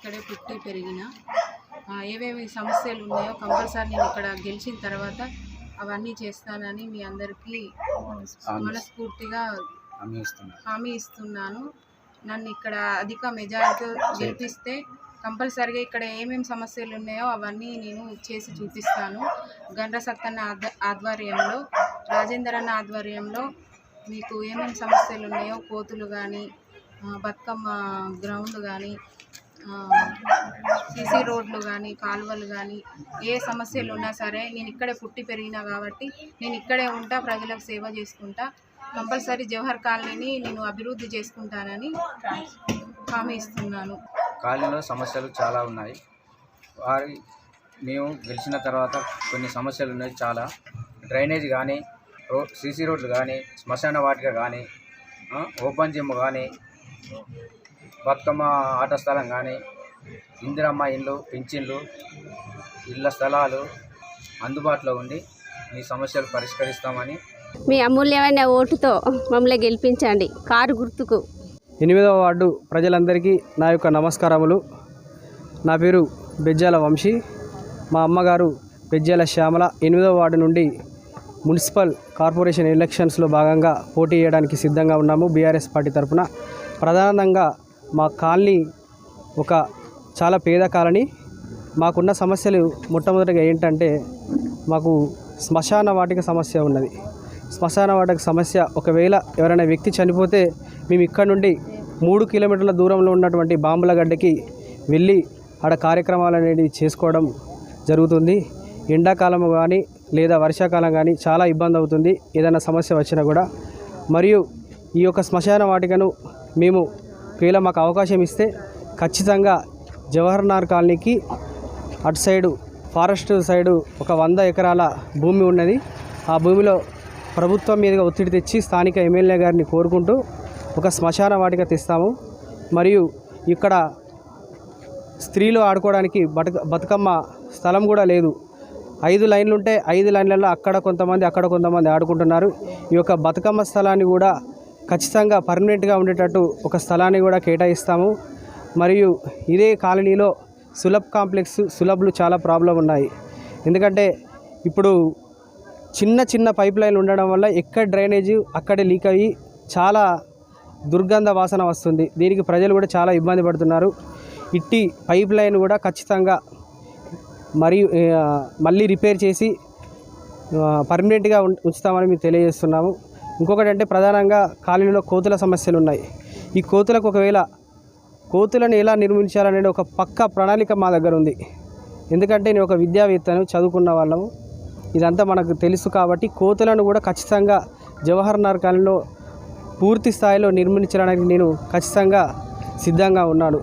ఇక్కడే పుట్టి పెరిగిన. ఏవేవి సమస్యలు ఉన్నాయో కంపల్సరీ నేను ఇక్కడ గెలిచిన తర్వాత అవన్నీ చేస్తానని మీ అందరికీ మనస్ఫూర్తిగా హామీ ఇస్తున్నాను. నన్ను ఇక్కడ అధిక మెజారిటీ గెలిపిస్తే కంపల్సరీగా ఇక్కడ ఏమేమి సమస్యలు ఉన్నాయో అవన్నీ నేను చేసి చూపిస్తాను. గండ్ర సత్తన్న ఆధ్వర్యంలో, రాజేందర్ అన్న ఆధ్వర్యంలో మీకు ఏమేమి సమస్యలు ఉన్నాయో, కోతులు కానీ, బతుకమ్మ గ్రౌండ్ కానీ, సీసీ రోడ్లు కానీ, కాలువలు కానీ, ఏ సమస్యలు ఉన్నా సరే నేను ఇక్కడే పుట్టి పెరిగినా కాబట్టి నేను ఇక్కడే ఉంటా, ప్రజలకు సేవ చేసుకుంటా. కంపల్సరీ జవహర్ కాలనీని నేను అభివృద్ధి చేసుకుంటానని హామీ ఇస్తున్నాను. కాలనీలో సమస్యలు చాలా ఉన్నాయి. మేము గెలిచిన తర్వాత కొన్ని సమస్యలు ఉన్నాయి చాలా. డ్రైనేజ్ కానీ, సీసీ రోడ్లు కానీ, శ్మశాన వాటిక కానీ, ఓపెన్ జిమ్ కానీ, బతుకమ్మ ఆట స్థలం కానీ, ఇందిరమ్మ ఇండ్లు, పింఛన్లు, ఇళ్ళ స్థలాలు అందుబాటులో ఉండి మీ సమస్యలు పరిష్కరిస్తామని మీ అమూల్యమైన ఓటుతో మమ్మల్ని గెలిపించండి. కారు గుర్తుకు. 8వ వార్డు ప్రజలందరికీ నా యొక్క నమస్కారములు. నా పేరు బెజ్జాల వంశీ. మా అమ్మగారు బెజ్జాల శ్యామల. 8వ వార్డు నుండి మున్సిపల్ కార్పొరేషన్ ఎలక్షన్స్లో భాగంగా పోటీ చేయడానికి సిద్ధంగా ఉన్నాము బీఆర్ఎస్ పార్టీ తరఫున. ప్రధానంగా మా కాలనీ ఒక చాలా పేద కాలనీ. మాకున్న సమస్యలు మొట్టమొదటిగా ఏంటంటే మాకు శ్మశాన వాటిక సమస్య ఉన్నది. శ్మశాన వాటిక సమస్య, ఒకవేళ ఎవరైనా వ్యక్తి చనిపోతే మేము ఇక్కడ నుండి 3 కిలోమీటర్ల దూరంలో ఉన్నటువంటి బాంబులగడ్డకి వెళ్ళి ఆడ కార్యక్రమాలు అనేది చేసుకోవడం జరుగుతుంది. ఎండాకాలం కానీ లేదా వర్షాకాలం కానీ చాలా ఇబ్బంది అవుతుంది ఏదైనా సమస్య వచ్చినా కూడా. మరియు ఈ యొక్క శ్మశాన వాటికను మేము ఒకవేళ మాకు అవకాశం ఇస్తే ఖచ్చితంగా జవహర్ నగర్ కాలనీకి అటు సైడు ఫారెస్ట్ సైడు ఒక 100 ఎకరాల భూమి ఉన్నది. ఆ భూమిలో ప్రభుత్వం మీదుగా ఒత్తిడి తెచ్చి స్థానిక ఎమ్మెల్యే గారిని కోరుకుంటూ ఒక శ్మశాన వాటిక తెస్తాము. మరియు ఇక్కడ స్త్రీలు ఆడుకోవడానికి బతుకమ్మ స్థలం కూడా లేదు. 5 లైన్లు ఉంటే 5 లైన్లలో అక్కడ కొంతమంది ఆడుకుంటున్నారు. ఈ యొక్క బతుకమ్మ స్థలాన్ని కూడా ఖచ్చితంగా పర్మనెంట్గా ఉండేటట్టు ఒక స్థలాన్ని కూడా కేటాయిస్తాము. మరియు ఇదే కాలనీలో సులభ్ కాంప్లెక్స్, సులభ్లు చాలా ప్రాబ్లం ఉన్నాయి. ఎందుకంటే ఇప్పుడు చిన్న పైప్ లైన్లు ఉండడం వల్ల ఎక్కడ డ్రైనేజ్ అక్కడే లీక్ అయ్యి చాలా దుర్గంధ వాసన వస్తుంది. దీనికి ప్రజలు కూడా చాలా ఇబ్బంది పడుతున్నారు. ఇట్టి పైప్ లైన్ కూడా ఖచ్చితంగా మళ్ళీ రిపేర్ చేసి పర్మనెంట్గా ఉంచుతామని మేము తెలియజేస్తున్నాము. ఇంకొకటి అంటే ప్రధానంగా కాలనీలో కోతుల సమస్యలు ఉన్నాయి. ఈ కోతులకు ఒకవేళ కోతులను ఎలా నిర్మించాలనేది ఒక పక్కా ప్రణాళిక మా దగ్గర ఉంది. ఎందుకంటే నేను ఒక విద్యావేత్తను, చదువుకున్న వాళ్ళము, ఇదంతా మనకు తెలుసు. కాబట్టి కోతులను కూడా ఖచ్చితంగా జవహర్ నగర్ కాలనీలో పూర్తి స్థాయిలో నిర్మించడానికి నేను ఖచ్చితంగా సిద్ధంగా ఉన్నాను.